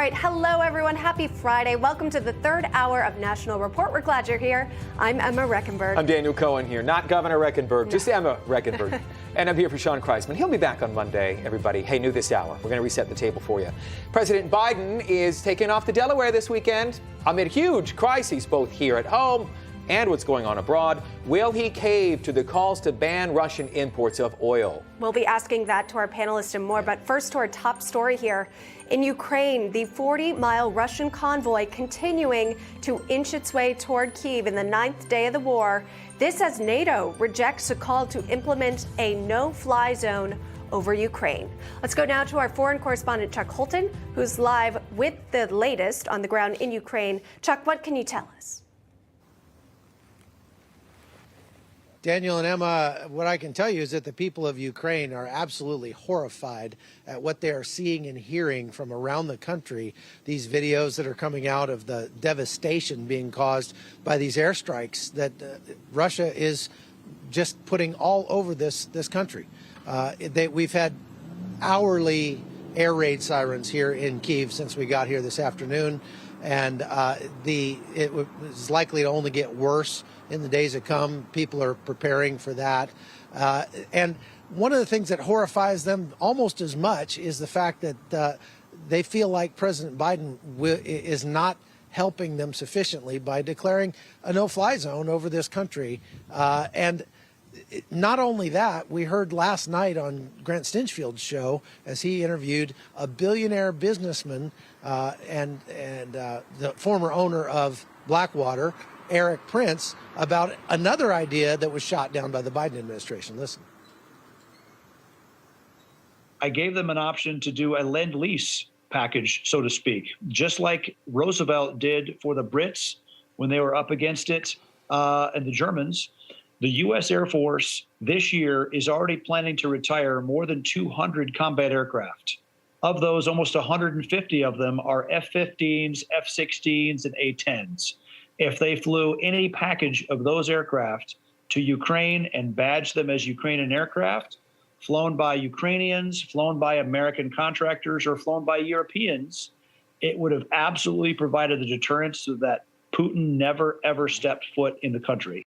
right, hello everyone. Happy Friday. Welcome to the third hour of National Report. We're glad you're here. I'm Emma Reckenberg. I'm Daniel Cohen here, not Governor Reckenberg, just Emma Reckenberg. And I'm here for Sean Kreisman. He'll be back on Monday, everybody. Hey, new this hour. We're going to reset the table for you. President Biden is taking off to Delaware this weekend amid huge crises both here at home and what's going on abroad. Will he cave to the calls to ban Russian imports of oil? We'll be asking that to our panelists and more, but first to our top story here. In Ukraine, the 40-mile Russian convoy continuing to inch its way toward Kyiv in the 9th day of the war. This as NATO rejects a call to implement a no-fly zone over Ukraine. Let's go now to our foreign correspondent, Chuck Holton, who's live with the latest on the ground in Ukraine. Chuck, what can you tell us? Daniel and Emma, what I can tell you is that the people of Ukraine are absolutely horrified at what they are seeing and hearing from around the country. These videos that are coming out of the devastation being caused by these airstrikes that Russia is just putting all over this country. We've had hourly air raid sirens here in Kyiv since we got here this afternoon, and it was likely to only get worse in the days to come. People are preparing for that. And one of the things that horrifies them almost as much is the fact that they feel like President Biden is not helping them sufficiently by declaring a no-fly zone over this country. And not only that, we heard last night on Grant Stinchfield's show as he interviewed a billionaire businessman and the former owner of Blackwater, Eric Prince, about another idea that was shot down by the Biden administration. Listen. I gave them an option to do a lend-lease package, so to speak, just like Roosevelt did for the Brits when they were up against it and the Germans. The U.S. Air Force this year is already planning to retire more than 200 combat aircraft. Of those, almost 150 of them are F-15s, F-16s, and A-10s. If they flew any package of those aircraft to Ukraine and badged them as Ukrainian aircraft, flown by Ukrainians, flown by American contractors, or flown by Europeans, it would have absolutely provided the deterrence so that Putin never, ever stepped foot in the country.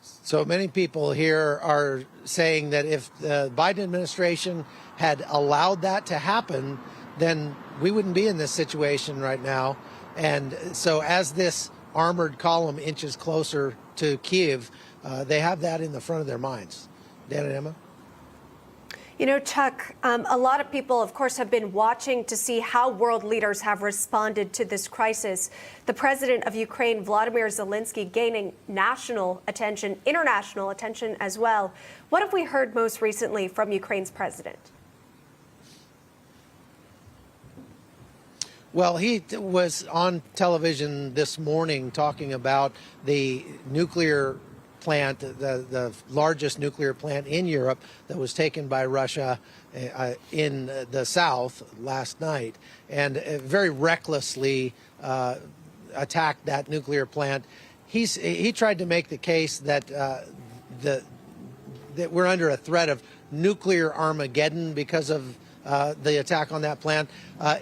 So many people here are saying that if the Biden administration had allowed that to happen, then we wouldn't be in this situation right now. And so as this armored column inches closer to Kyiv, they have that in the front of their minds. Dan and Emma? You know, Chuck, a lot of people, of course, have been watching to see how world leaders have responded to this crisis. The president of Ukraine, Vladimir Zelensky, gaining national attention, international attention as well. What have we heard most recently from Ukraine's president? Well, he was on television this morning talking about the nuclear plant, the largest nuclear plant in Europe that was taken by Russia in the south last night, and very recklessly attacked that nuclear plant. He tried to make the case that that we're under a threat of nuclear Armageddon because of the attack on that plant.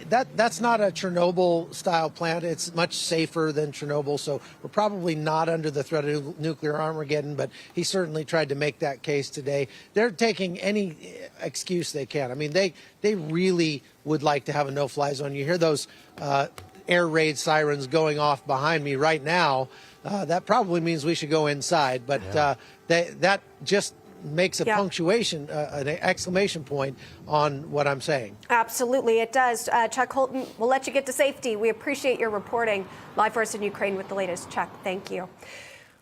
That's not a Chernobyl-style plant. It's much safer than Chernobyl, so we're probably not under the threat of nuclear Armageddon, but he certainly tried to make that case today. They're taking any excuse they can. I mean, they really would like to have a no-fly zone. You hear those air raid sirens going off behind me right now. That probably means we should go inside, but that just makes a punctuation, an exclamation point on what I'm saying. Absolutely, it does. Chuck Holton, we'll let you get to safety. We appreciate your reporting live for us in Ukraine with the latest. Chuck, thank you.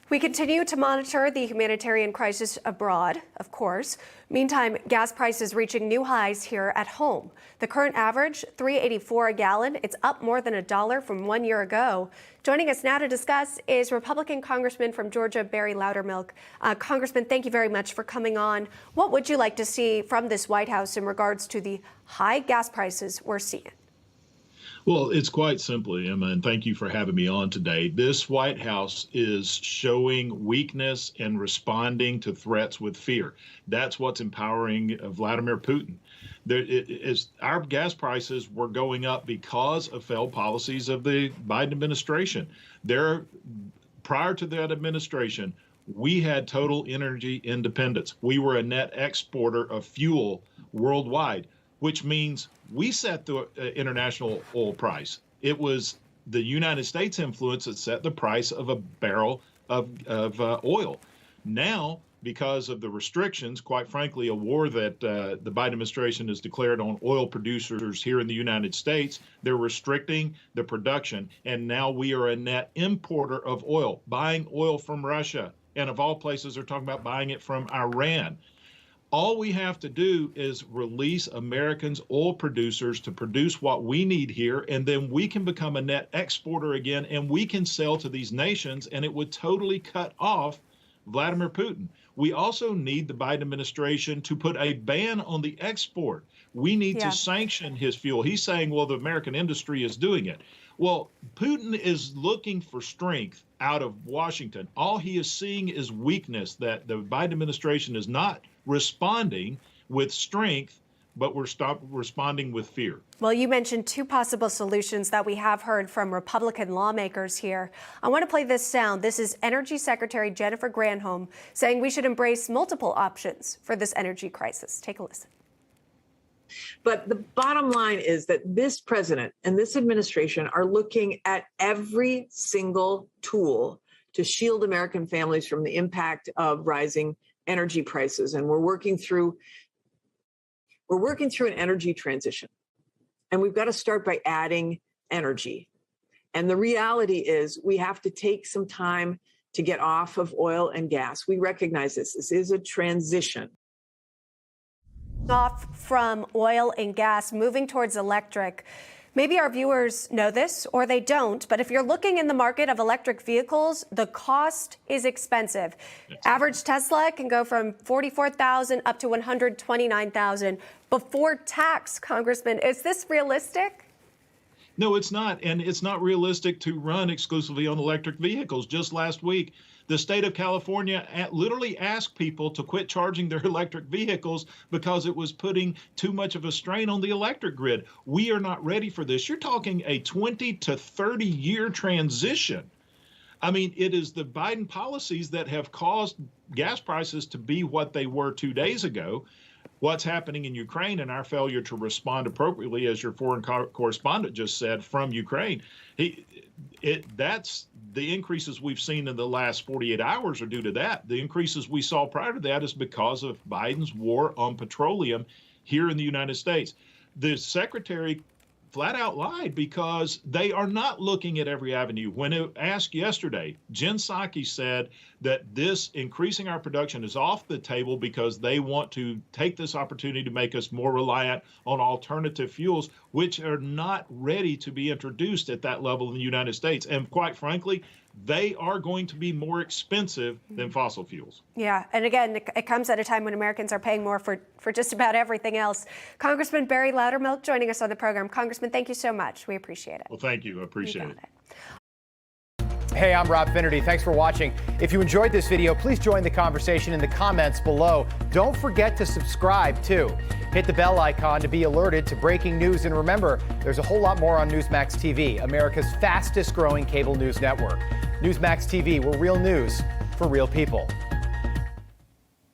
We continue to monitor the humanitarian crisis abroad, of course. Meantime, gas prices reaching new highs here at home. The current average, $3.84 a gallon. It's up more than $1 from 1 year ago. Joining us now to discuss is Republican Congressman from Georgia, Barry Loudermilk. Congressman, thank you very much for coming on. What would you like to see from this White House in regards to the high gas prices we're seeing? Well, it's quite simply, Emma, and thank you for having me on today. This White House is showing weakness and responding to threats with fear. That's what's empowering Vladimir Putin. Our gas prices were going up because of failed policies of the Biden administration. Prior to that administration, we had total energy independence. We were a net exporter of fuel worldwide, which means we set the international oil price. It was the United States influence that set the price of a barrel of oil. Now, because of the restrictions, quite frankly, a war that the Biden administration has declared on oil producers here in the United States, they're restricting the production. And now we are a net importer of oil, buying oil from Russia. And of all places, they're talking about buying it from Iran. All we have to do is release Americans, oil producers, to produce what we need here, and then we can become a net exporter again, and we can sell to these nations, and it would totally cut off Vladimir Putin. We also need the Biden administration to put a ban on the export. We need to sanction his fuel. He's saying, well, the American industry is doing it. Well, Putin is looking for strength out of Washington. All he is seeing is weakness, that the Biden administration is not responding with strength, but we're responding with fear. Well, you mentioned two possible solutions that we have heard from Republican lawmakers here. I want to play this sound. This is Energy Secretary Jennifer Granholm saying we should embrace multiple options for this energy crisis. Take a listen. But the bottom line is that this president and this administration are looking at every single tool to shield American families from the impact of rising energy prices. And we're working through an energy transition. And we've got to start by adding energy. And the reality is we have to take some time to get off of oil and gas. We recognize this. This is a transition. Off from oil and gas, moving towards electric. Maybe our viewers know this or they don't, but if you're looking in the market of electric vehicles, the cost is expensive. Average Tesla can go from $44,000 up to $129,000 before tax, Congressman. Is this realistic? No, it's not. And it's not realistic to run exclusively on electric vehicles. Just last week, the state of California literally asked people to quit charging their electric vehicles because it was putting too much of a strain on the electric grid. We are not ready for this. You're talking a 20 to 30 year transition. I mean, it is the Biden policies that have caused gas prices to be what they were 2 days ago. What's happening in Ukraine and our failure to respond appropriately, as your foreign correspondent just said, from Ukraine, that's the increases we've seen in the last 48 hours are due to that. The increases we saw prior to that is because of Biden's war on petroleum here in the United States. The secretary flat out lied because they are not looking at every avenue. When it asked yesterday, Jen Psaki said that this increasing our production is off the table because they want to take this opportunity to make us more reliant on alternative fuels, which are not ready to be introduced at that level in the United States. And quite frankly, they are going to be more expensive than fossil fuels. Yeah, and again, it comes at a time when Americans are paying more for just about everything else. Congressman Barry Loudermilk joining us on the program. Congressman, thank you so much. We appreciate it. Well, thank you. I appreciate it. Hey, I'm Rob Finnerty. Thanks for watching. If you enjoyed this video, please join the conversation in the comments below. Don't forget to subscribe, too. Hit the bell icon to be alerted to breaking news. And remember, there's a whole lot more on Newsmax TV, America's fastest growing cable news network. Newsmax TV, we're real news for real people.